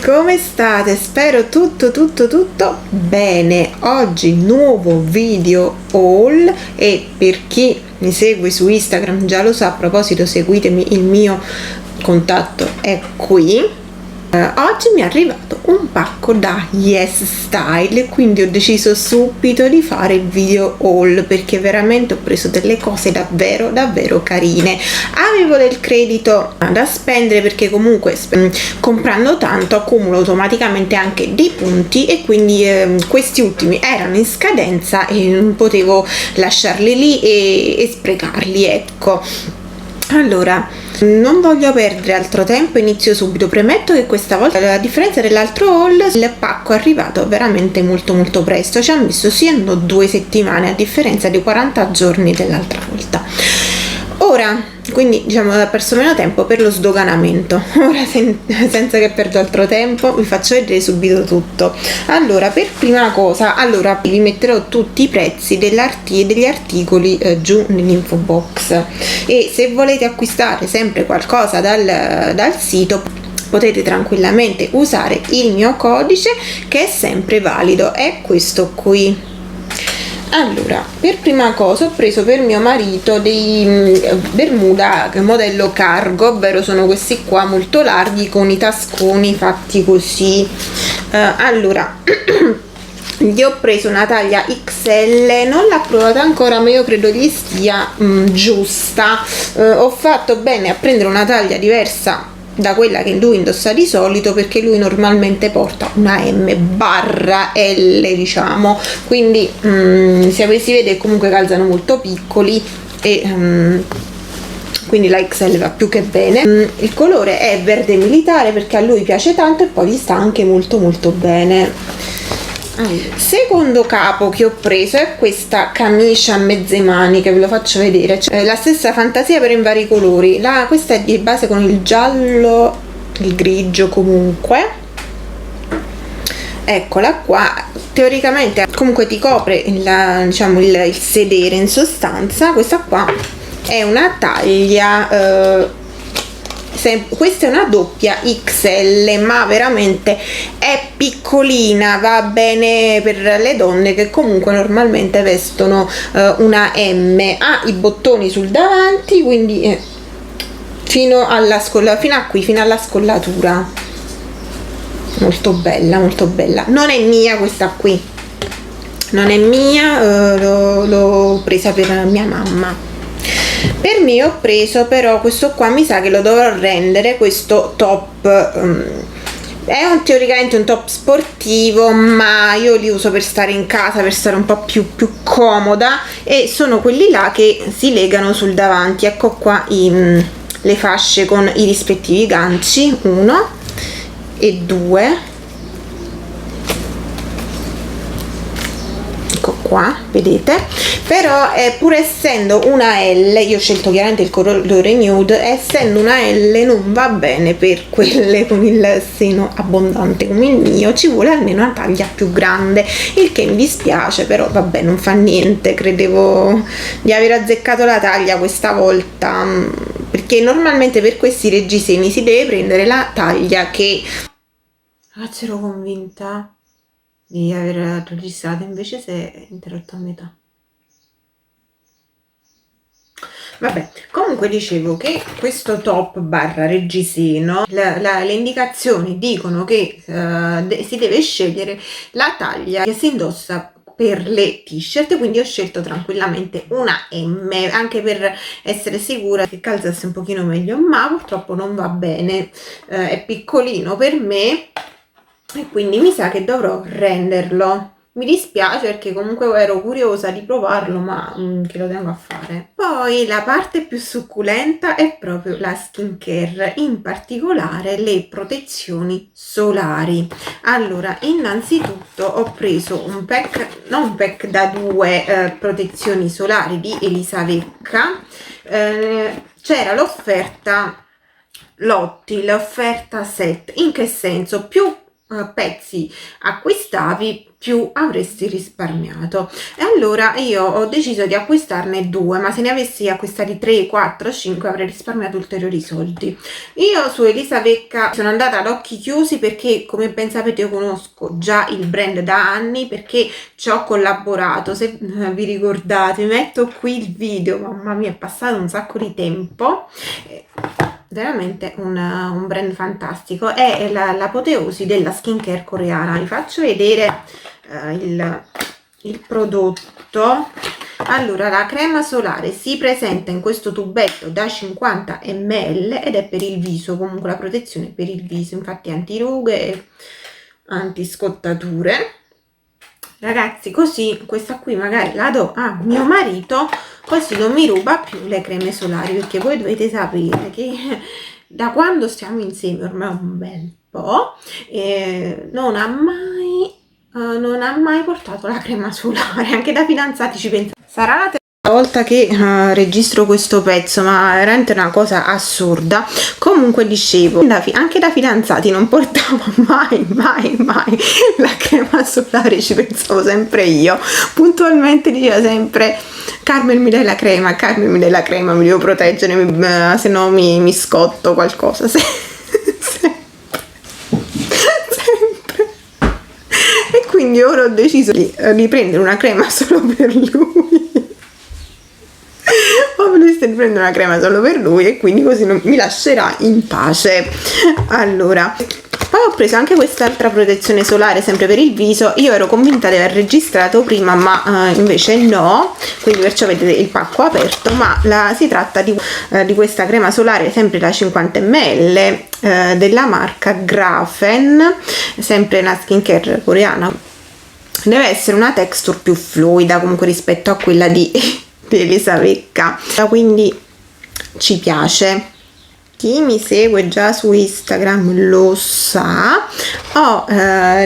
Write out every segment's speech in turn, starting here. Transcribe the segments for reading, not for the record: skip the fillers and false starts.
come state? Spero tutto bene. Oggi nuovo video haul e per chi mi segue su Instagram già lo sa, a proposito seguitemi, il mio contatto è qui. Oggi mi è arrivato un pacco da Yes Style, quindi ho deciso subito di fare il video haul perché veramente ho preso delle cose davvero carine. Avevo del credito da spendere perché comunque comprando tanto accumulo automaticamente anche dei punti e quindi questi ultimi erano in scadenza e non potevo lasciarli lì e sprecarli, ecco. Allora, non voglio perdere altro tempo, inizio subito. Premetto che questa volta, a differenza dell'altro haul, il pacco è arrivato veramente molto presto, ci ha messo siano 2 settimane a differenza di 40 giorni dell'altra volta. Ora, quindi diciamo ho perso meno tempo per lo sdoganamento. Ora senza che perdo altro tempo vi faccio vedere subito tutto. Allora, per prima cosa, vi metterò tutti i prezzi degli articoli giù nell'info box, e se volete acquistare sempre qualcosa dal sito potete tranquillamente usare il mio codice che è sempre valido, è questo qui. Allora, per prima cosa ho preso per mio marito dei Bermuda modello cargo, ovvero sono questi qua molto larghi con i tasconi fatti così. Allora gli ho preso una taglia XL, non l'ho provata ancora ma io credo gli stia giusta. Ho fatto bene a prendere una taglia diversa da quella che lui indossa di solito, perché lui normalmente porta una M/L, diciamo, quindi si vede comunque calzano molto piccoli e quindi la XL va più che bene. Il colore è verde militare perché a lui piace tanto e poi gli sta anche molto bene. Secondo capo che ho preso è questa camicia a mezze maniche, ve lo faccio vedere, la stessa fantasia però in vari colori. Questa è di base con il giallo, il grigio comunque, eccola qua. Teoricamente comunque ti copre il sedere, in sostanza. Questa qua è una taglia questa è una doppia XL, ma veramente è piccolina, va bene per le donne che comunque normalmente vestono una M. Ha i bottoni sul davanti, quindi fino a qui, fino alla scollatura. Molto bella. Non è mia questa qui, non è mia, l'ho presa per mia mamma. Per me ho preso però questo qua, mi sa che lo dovrò rendere, questo top. È teoricamente un top sportivo, ma io li uso per stare in casa, per stare un po' più comoda, e sono quelli là che si legano sul davanti. Ecco qua le fasce con i rispettivi ganci, 1 e 2. Qua vedete, però pur essendo una L, io ho scelto chiaramente il colore nude, essendo una L non va bene per quelle con il seno abbondante come il mio, ci vuole almeno una taglia più grande, il che mi dispiace, però vabbè, non fa niente. Credevo di aver azzeccato la taglia questa volta, perché normalmente per questi reggiseni si deve prendere la taglia che ero convinta di aver registrato, invece si è interrotto a metà. Vabbè, comunque dicevo che questo top barra reggiseno, le indicazioni dicono che si deve scegliere la taglia che si indossa per le t-shirt, quindi ho scelto tranquillamente una M, anche per essere sicura che calzasse un pochino meglio, ma purtroppo non va bene, è piccolino per me e quindi mi sa che dovrò renderlo. Mi dispiace perché comunque ero curiosa di provarlo, ma che lo tengo a fare. Poi la parte più succulenta è proprio la skincare, in particolare le protezioni solari. Allora, innanzitutto ho preso un pack, non un pack da 2 protezioni solari di Elisavecca. C'era l'offerta Lotti, l'offerta set. In che senso? Più pezzi acquistavi, più avresti risparmiato. E allora io ho deciso di acquistarne 2, ma se ne avessi acquistati 3, 4, 5 avrei risparmiato ulteriori soldi. Io su Elisavecca sono andata ad occhi chiusi perché, come ben sapete, io conosco già il brand da anni, perché ci ho collaborato. Se vi ricordate, metto qui il video, mamma mia, è passato un sacco di tempo. Veramente un brand fantastico, è l'apoteosi della skincare coreana. Vi faccio vedere il prodotto. Allora, la crema solare si presenta in questo tubetto da 50 ml ed è per il viso, comunque la protezione per il viso, infatti antirughe e antiscottature. Ragazzi, così questa qui magari la do a mio marito, così non mi ruba più le creme solari, perché voi dovete sapere che da quando stiamo insieme, ormai un bel po', non ha mai portato la crema solare. Anche da fidanzati ci pensa. Sarà la volta che registro questo pezzo, ma veramente una cosa assurda. Comunque dicevo, anche da fidanzati non portavo mai la crema solare, ci pensavo sempre io. Puntualmente diceva sempre: Carmen, mi dai la crema, Carmen, mi dai la crema, mi devo proteggere, se no mi scotto qualcosa. Sempre. E quindi ora ho deciso di prendere una crema solo per lui. Ho deciso di prendere una crema solo per lui e quindi così non mi lascerà in pace. Allora, poi ho preso anche quest'altra protezione solare sempre per il viso. Io ero convinta di aver registrato prima, ma invece no, quindi perciò vedete il pacco aperto. Ma si tratta di questa crema solare sempre da 50 ml della marca Grafen, sempre una skincare coreana. Deve essere una texture più fluida comunque rispetto a quella di Elisavecca, quindi ci piace. Chi mi segue già su Instagram lo sa. Ho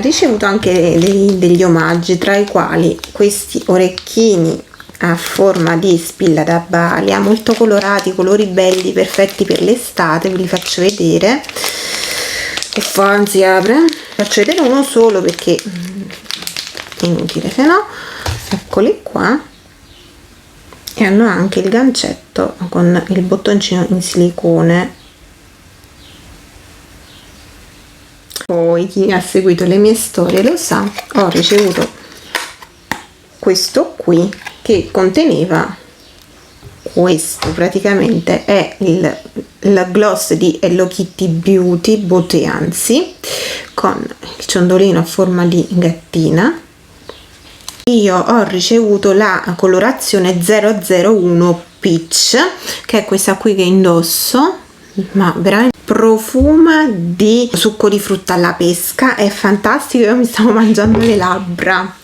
ricevuto anche degli omaggi, tra i quali questi orecchini a forma di spilla da Balia, molto colorati, colori belli, perfetti per l'estate. Ve li faccio vedere. Anzi, apre, faccio vedere uno solo perché è inutile se no. Eccoli qua. E hanno anche il gancetto con il bottoncino in silicone. Poi chi ha seguito le mie storie lo sa, ho ricevuto questo qui che conteneva questo, praticamente è il gloss di Hello Kitty Beauty, anzi, con il ciondolino a forma di gattina. Io ho ricevuto la colorazione 001 Peach, che è questa qui che indosso, ma veramente profuma di succo di frutta alla pesca, è fantastico. Io mi stavo mangiando le labbra.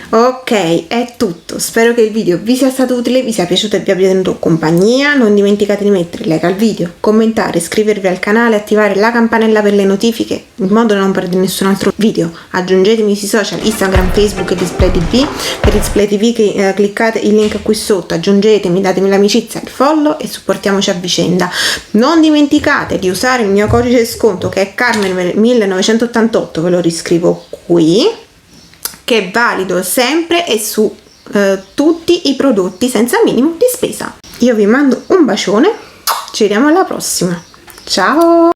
Ok, è tutto. Spero che il video vi sia stato utile, vi sia piaciuto e vi abbia tenuto compagnia. Non dimenticate di mettere like al video, commentare, iscrivervi al canale, attivare la campanella per le notifiche in modo da non perdere nessun altro video. Aggiungetemi sui social Instagram, Facebook e Display TV. Per Display TV cliccate il link qui sotto, aggiungetemi, datemi l'amicizia, il follow e supportiamoci a vicenda. Non dimenticate di usare il mio codice sconto che è Carmen1988, ve lo riscrivo qui, che è valido sempre e su tutti i prodotti senza minimo di spesa. Io vi mando un bacione, ci vediamo alla prossima, ciao!